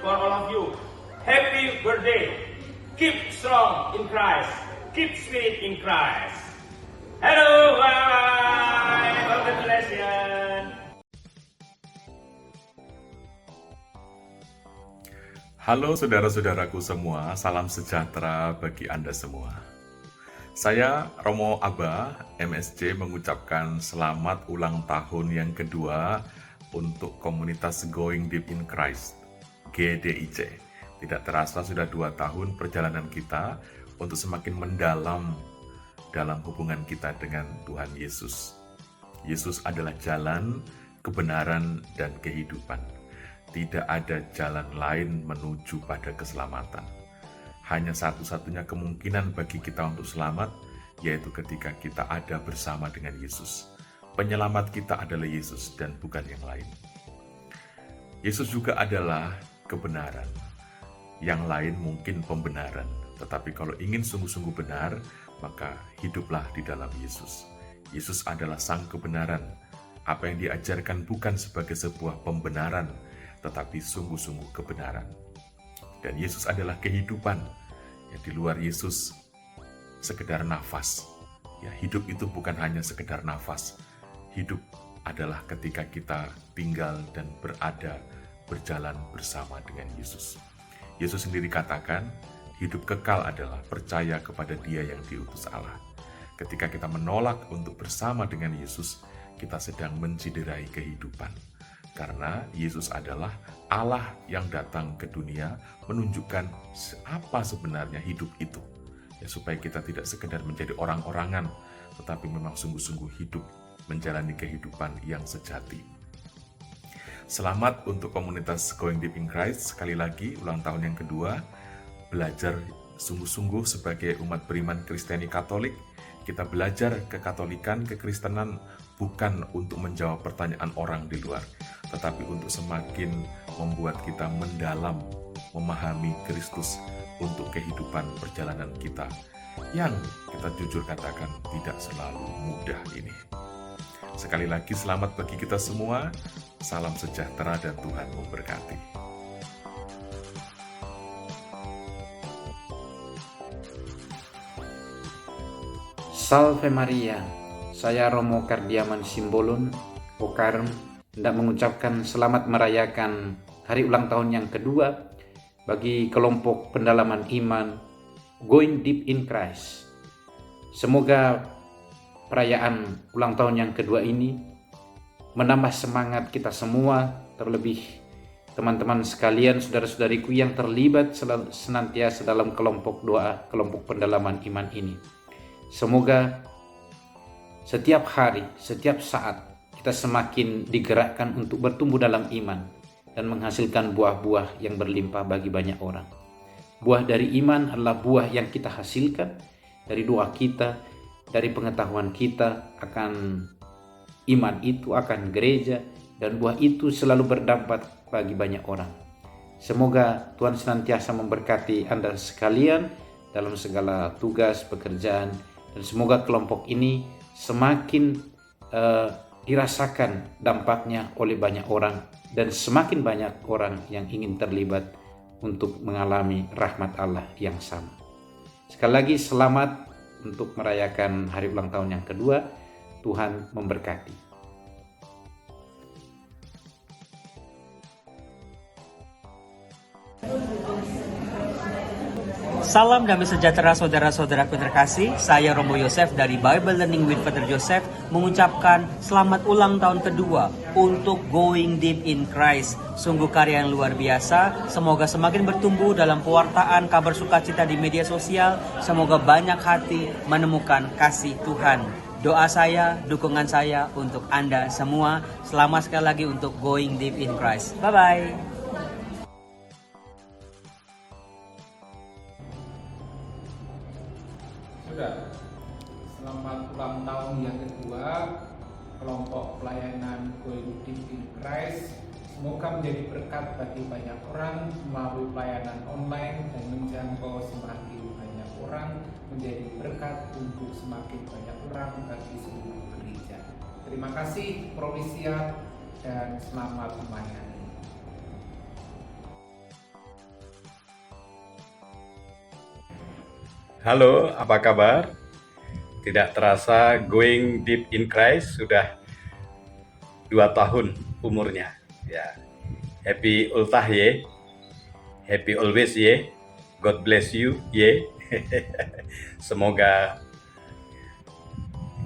for all of you. Happy birthday. Keep strong in Christ. Keep sweet in Christ. Hello, bye. Congratulations. Halo saudara-saudaraku semua, salam sejahtera bagi Anda semua. Saya Romo Abba, MSC, mengucapkan selamat ulang tahun yang kedua untuk komunitas Going Deep in Christ, GDIC. Tidak terasa sudah 2 tahun perjalanan kita untuk semakin mendalam dalam hubungan kita dengan Tuhan Yesus. Yesus adalah jalan, kebenaran, dan kehidupan. Tidak ada jalan lain menuju pada keselamatan. Hanya satu-satunya kemungkinan bagi kita untuk selamat, yaitu ketika kita ada bersama dengan Yesus. Penyelamat kita adalah Yesus dan bukan yang lain. Yesus juga adalah kebenaran. Yang lain mungkin pembenaran, tetapi kalau ingin sungguh-sungguh benar, maka hiduplah di dalam Yesus. Yesus adalah sang kebenaran. Apa yang diajarkan bukan sebagai sebuah pembenaran, tetapi sungguh-sungguh kebenaran. Dan Yesus adalah kehidupan. Ya, di luar Yesus sekedar nafas. Ya, hidup itu bukan hanya sekedar nafas. Hidup adalah ketika kita tinggal dan berjalan bersama dengan Yesus. Yesus sendiri katakan, hidup kekal adalah percaya kepada Dia yang diutus Allah. Ketika kita menolak untuk bersama dengan Yesus, kita sedang menciderai kehidupan. Karena Yesus adalah Allah yang datang ke dunia menunjukkan apa sebenarnya hidup itu. Ya, supaya kita tidak sekedar menjadi orang-orangan, tetapi memang sungguh-sungguh hidup menjalani kehidupan yang sejati. Selamat untuk komunitas Going Deep in Christ. Sekali lagi, ulang tahun yang kedua. Belajar sungguh-sungguh sebagai umat beriman Kristiani Katolik. Kita belajar kekatolikan, kekristenan bukan untuk menjawab pertanyaan orang di luar, tetapi untuk semakin membuat kita mendalam, memahami Kristus untuk kehidupan perjalanan kita, yang kita jujur katakan tidak selalu mudah ini. Sekali lagi selamat bagi kita semua, salam sejahtera dan Tuhan memberkati. Salve Maria, saya Romo Kardiaman Simbolon, Pokarm, hendak mengucapkan selamat merayakan hari ulang tahun yang kedua bagi kelompok pendalaman iman Going Deep in Christ. Semoga perayaan ulang tahun yang kedua ini menambah semangat kita semua, terlebih teman-teman sekalian, saudara-saudariku yang terlibat senantiasa dalam kelompok doa, kelompok pendalaman iman ini. Semoga setiap hari, setiap saat kita semakin digerakkan untuk bertumbuh dalam iman dan menghasilkan buah-buah yang berlimpah bagi banyak orang. Buah dari iman adalah buah yang kita hasilkan dari doa kita, dari pengetahuan kita akan iman itu, akan gereja, dan buah itu selalu berdampak bagi banyak orang. Semoga Tuhan senantiasa memberkati Anda sekalian dalam segala tugas, pekerjaan, dan semoga kelompok ini semakin dirasakan dampaknya oleh banyak orang dan semakin banyak orang yang ingin terlibat untuk mengalami rahmat Allah yang sama. Sekali lagi selamat untuk merayakan hari ulang tahun yang kedua. Tuhan memberkati. Salam damai sejahtera saudara-saudaraku terkasih. Saya Romo Yosef dari Bible Learning with Father Joseph mengucapkan selamat ulang tahun kedua untuk Going Deep in Christ. Sungguh karya yang luar biasa. Semoga semakin bertumbuh dalam pewartaan kabar sukacita di media sosial. Semoga banyak hati menemukan kasih Tuhan. Doa saya, dukungan saya untuk Anda semua. Selamat sekali lagi untuk Going Deep in Christ. Bye-bye. Selamat ulang tahun yang kedua kelompok pelayanan Going Deep in Christ. Semoga menjadi berkat bagi banyak orang melalui pelayanan online dan menjangkau semakin banyak orang, menjadi berkat untuk semakin banyak orang bagi seluruh gereja. Terima kasih Provisia dan selamat melayani. Halo, apa kabar? Tidak terasa Going Deep in Christ sudah 2 tahun umurnya. Ya, happy ultah ye, happy always ye, God bless you ye. Semoga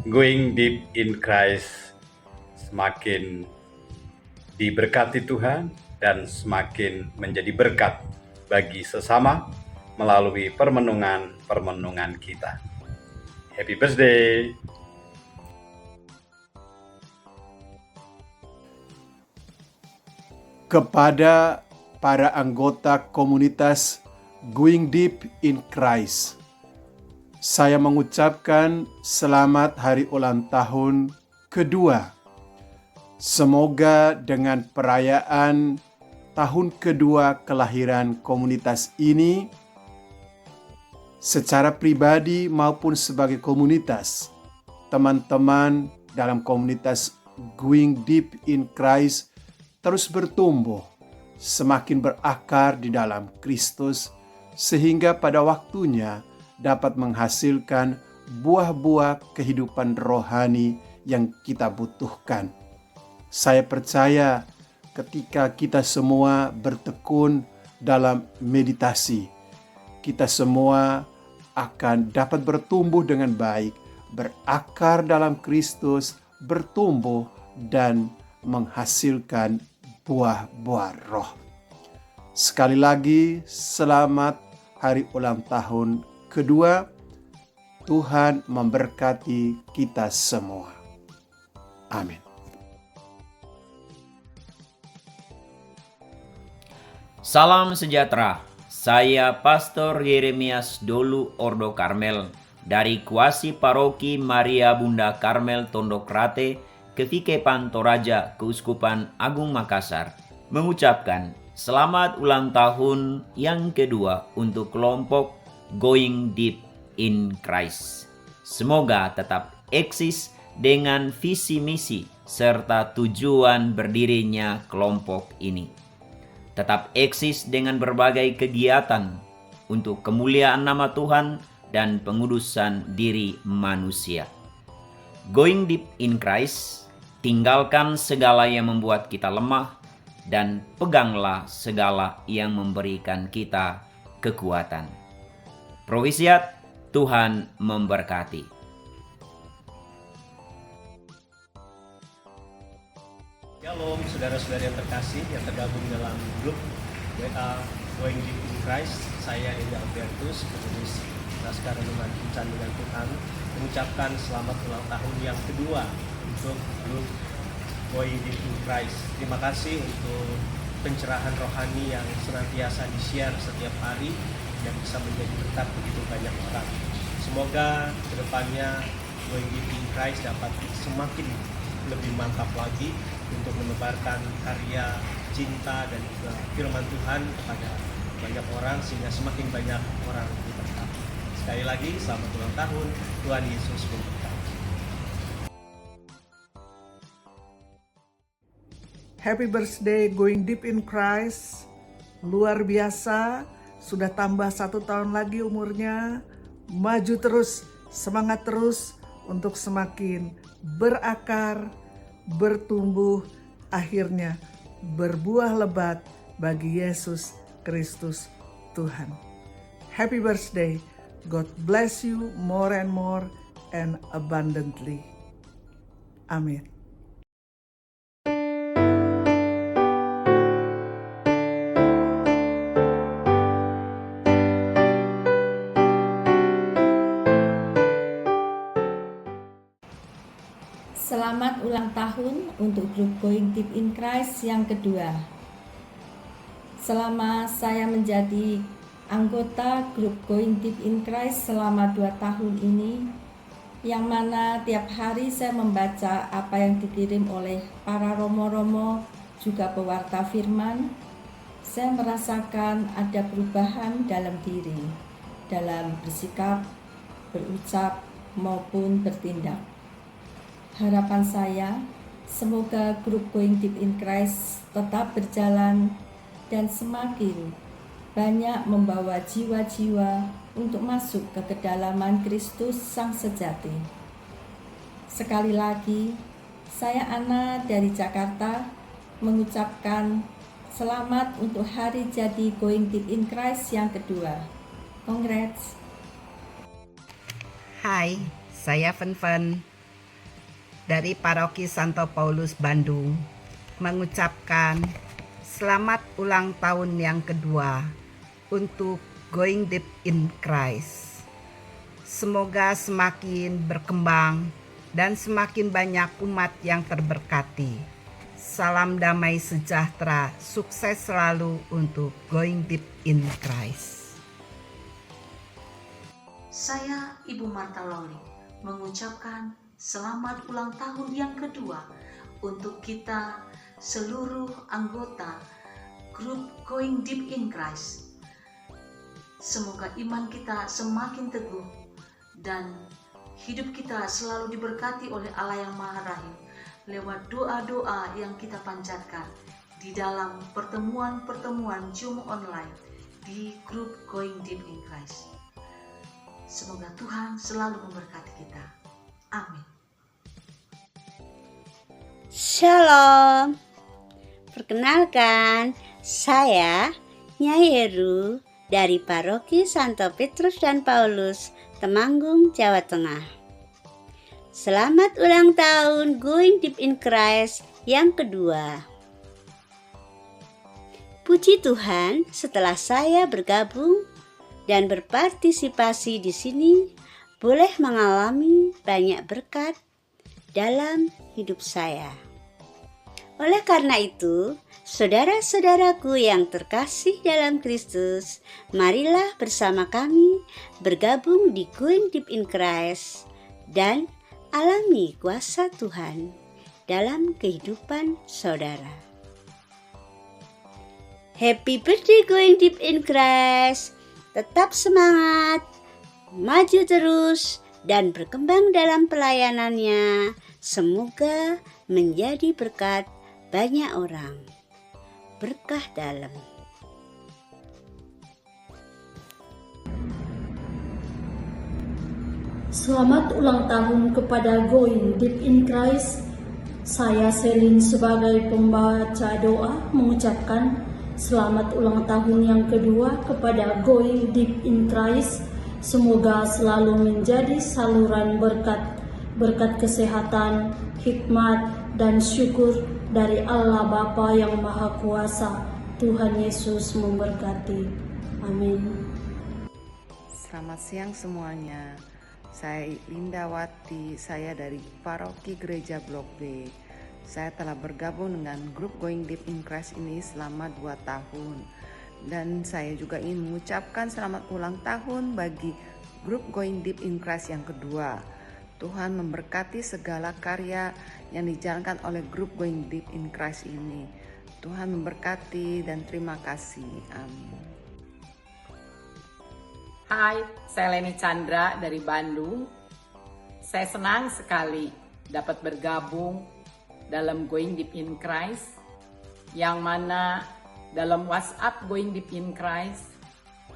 Going Deep in Christ semakin diberkati Tuhan dan semakin menjadi berkat bagi sesama melalui permenungan kita. Happy birthday! Kepada para anggota komunitas Going Deep in Christ, saya mengucapkan selamat hari ulang tahun kedua. Semoga dengan perayaan tahun kedua kelahiran komunitas ini, secara pribadi maupun sebagai komunitas, teman-teman dalam komunitas Going Deep in Christ terus bertumbuh, semakin berakar di dalam Kristus, sehingga pada waktunya dapat menghasilkan buah-buah kehidupan rohani yang kita butuhkan. Saya percaya ketika kita semua bertekun dalam meditasi, kita semua akan dapat bertumbuh dengan baik, berakar dalam Kristus, bertumbuh dan menghasilkan buah-buah roh. Sekali lagi, selamat hari ulang tahun kedua. Tuhan memberkati kita semua. Amin. Salam sejahtera. Saya Pastor Yeremias Dolu Ordo Karmel dari Kuasi Paroki Maria Bunda Karmel Tondokrate, Kevikepan Toraja, Keuskupan Agung Makassar, mengucapkan selamat ulang tahun yang kedua untuk kelompok Going Deep in Christ. Semoga tetap eksis dengan visi misi serta tujuan berdirinya kelompok ini. Tetap eksis dengan berbagai kegiatan untuk kemuliaan nama Tuhan dan pengudusan diri manusia. Going deep in Christ, tinggalkan segala yang membuat kita lemah dan peganglah segala yang memberikan kita kekuatan. Provisiat, Tuhan memberkati. Shalom saudara-saudara yang terkasih yang tergabung dalam grup WA Going Deep in Christ. Saya Edi Albertus, penulis naskah renungan Kencan dengan Tuhan, mengucapkan selamat ulang tahun yang kedua untuk grup Going Deep in Christ. Terima kasih untuk pencerahan rohani yang senantiasa di-share setiap hari yang bisa menjadi berkat begitu banyak orang. Semoga kedepannya Going Deep in Christ dapat semakin lebih mantap lagi untuk menebarkan karya cinta dan juga firman Tuhan kepada banyak orang sehingga semakin banyak orang diberkati. Sekali lagi selamat ulang tahun, Tuhan Yesus memberkati. Happy birthday Going Deep in Christ. Luar biasa, sudah tambah 1 tahun lagi umurnya. Maju terus, semangat terus untuk semakin berakar, bertumbuh, akhirnya berbuah lebat bagi Yesus Kristus Tuhan. Happy birthday. God bless you more and more and abundantly. Amin. Selamat ulang tahun untuk grup Going Deep in Christ yang kedua. Selama saya menjadi anggota grup Going Deep in Christ selama 2 tahun ini, yang mana tiap hari saya membaca apa yang dikirim oleh para romo-romo juga pewarta firman, saya merasakan ada perubahan dalam diri, dalam bersikap, berucap maupun bertindak. Harapan saya, semoga grup Going Deep in Christ tetap berjalan dan semakin banyak membawa jiwa-jiwa untuk masuk ke kedalaman Kristus Sang Sejati. Sekali lagi, saya Ana dari Jakarta mengucapkan selamat untuk hari jadi Going Deep in Christ yang kedua. Congrats. Hai, saya Fen dari Paroki Santo Paulus Bandung mengucapkan selamat ulang tahun yang kedua untuk Going Deep in Christ. Semoga semakin berkembang dan semakin banyak umat yang terberkati. Salam damai sejahtera, sukses selalu untuk Going Deep in Christ. Saya Ibu Marta Loli mengucapkan selamat ulang tahun yang kedua untuk kita seluruh anggota grup Going Deep in Christ. Semoga iman kita semakin teguh dan hidup kita selalu diberkati oleh Allah yang Maha Rahim lewat doa-doa yang kita panjatkan di dalam pertemuan-pertemuan Zoom online di grup Going Deep in Christ. Semoga Tuhan selalu memberkati kita. Amin. Shalom. Perkenalkan, saya Nyai Heru dari Paroki Santo Petrus dan Paulus, Temanggung, Jawa Tengah. Selamat ulang tahun Going Deep in Christ yang kedua. Puji Tuhan, setelah saya bergabung dan berpartisipasi di sini, boleh mengalami banyak berkat dalam hidup saya. Oleh karena itu, saudara-saudaraku yang terkasih dalam Kristus, marilah bersama kami bergabung di Going Deep in Christ dan alami kuasa Tuhan dalam kehidupan saudara. Happy birthday Going Deep in Christ. Tetap semangat, maju terus, dan berkembang dalam pelayanannya. Semoga menjadi berkat banyak orang. Berkah dalam. Selamat ulang tahun kepada Going Deep in Christ. Saya Selin sebagai pembaca doa mengucapkan selamat ulang tahun yang kedua kepada Going Deep in Christ. Semoga selalu menjadi saluran berkat kesehatan, hikmat, dan syukur dari Allah Bapa yang Maha Kuasa. Tuhan Yesus memberkati. Amin. Selamat siang semuanya. Saya Lindawati, saya dari Paroki Gereja Blok B. Saya telah bergabung dengan grup Going Deep in Christ ini selama 2 tahun. Dan saya juga ingin mengucapkan selamat ulang tahun bagi grup Going Deep in Christ yang kedua. Tuhan memberkati segala karya yang dijalankan oleh grup Going Deep in Christ ini. Tuhan memberkati dan terima kasih. Amin. Hai, saya Leni Chandra dari Bandung. Saya senang sekali dapat bergabung dalam Going Deep in Christ, yang mana dalam WhatsApp Going Deep in Christ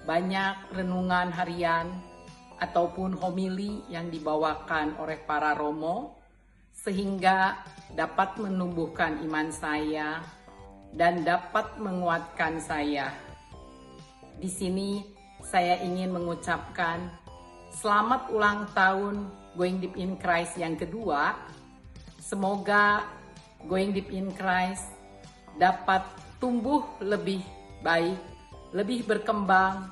banyak renungan harian ataupun homili yang dibawakan oleh para romo, sehingga dapat menumbuhkan iman saya dan dapat menguatkan saya. Di sini saya ingin mengucapkan selamat ulang tahun Going Deep in Christ yang kedua. Semoga Going Deep in Christ dapat tumbuh lebih baik, lebih berkembang,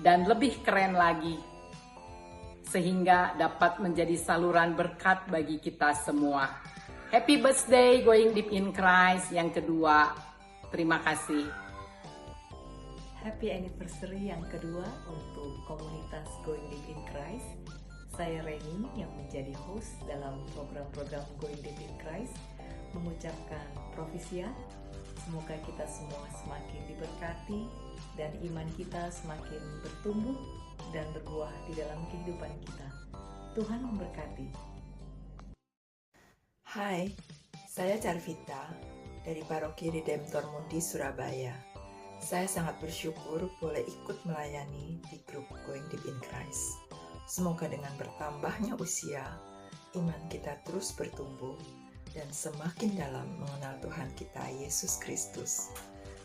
dan lebih keren lagi, sehingga dapat menjadi saluran berkat bagi kita semua. Happy birthday Going Deep in Christ yang kedua. Terima kasih. Happy anniversary yang kedua untuk komunitas Going Deep in Christ. Saya Reni yang menjadi host dalam program-program Going Deep in Christ mengucapkan profisia. Semoga kita semua semakin diberkati dan iman kita semakin bertumbuh dan berbuah di dalam kehidupan kita. Tuhan memberkati. Hai, saya Carvita dari Paroki Redemptor Mundi, Surabaya. Saya sangat bersyukur boleh ikut melayani di grup Going Deep in Christ. Semoga dengan bertambahnya usia, iman kita terus bertumbuh dan semakin dalam mengenal Tuhan kita Yesus Kristus.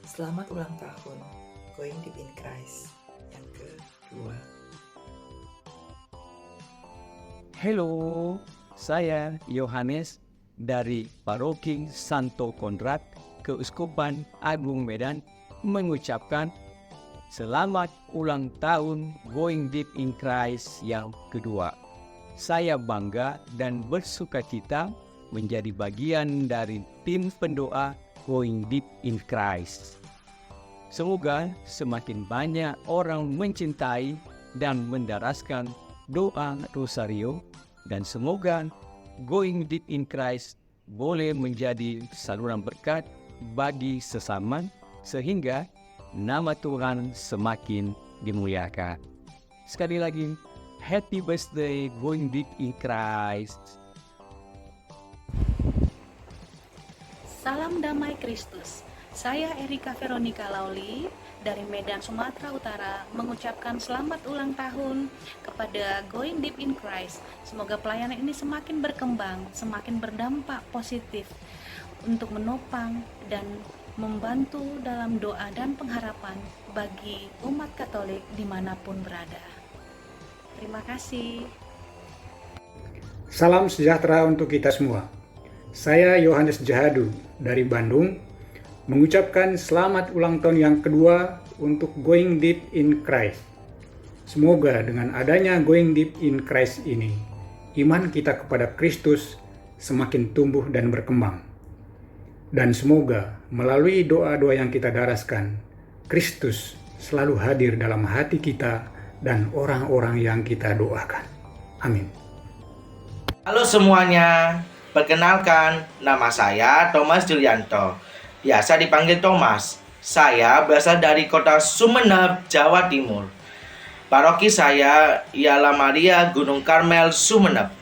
Selamat ulang tahun Going Deep in Christ yang kedua. Halo, saya Yohanes dari Paroki Santo Konrad, Keuskupan Agung Medan, mengucapkan selamat ulang tahun Going Deep in Christ yang kedua. Saya bangga dan bersukacita menjadi bagian dari tim pendoa Going Deep in Christ. Semoga semakin banyak orang mencintai dan mendaraskan doa rosario, dan semoga Going Deep in Christ boleh menjadi saluran berkat bagi sesama, sehingga nama Tuhan semakin dimuliakan. Sekali lagi, happy birthday Going Deep in Christ. Salam damai Kristus. Saya Erika Veronica Lauli dari Medan, Sumatera Utara, mengucapkan selamat ulang tahun kepada Going Deep in Christ. Semoga pelayanan ini semakin berkembang, semakin berdampak positif untuk menopang dan membantu dalam doa dan pengharapan bagi umat Katolik dimanapun berada. Terima kasih. Salam sejahtera untuk kita semua. Saya Yohanes Jahadu dari Bandung, mengucapkan selamat ulang tahun yang kedua untuk Going Deep in Christ. Semoga dengan adanya Going Deep in Christ ini, iman kita kepada Kristus semakin tumbuh dan berkembang. Dan semoga melalui doa-doa yang kita daraskan, Kristus selalu hadir dalam hati kita dan orang-orang yang kita doakan. Amin. Halo semuanya, perkenalkan nama saya Thomas Julianto, biasa dipanggil Thomas. Saya berasal dari kota Sumeneb, Jawa Timur. Paroki saya ialah Maria Gunung Karmel, Sumeneb.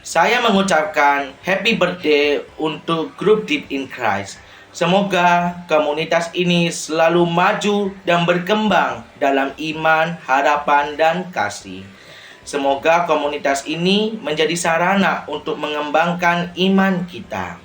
Saya mengucapkan happy birthday untuk grup Deep in Christ. Semoga komunitas ini selalu maju dan berkembang dalam iman, harapan, dan kasih. Semoga komunitas ini menjadi sarana untuk mengembangkan iman kita.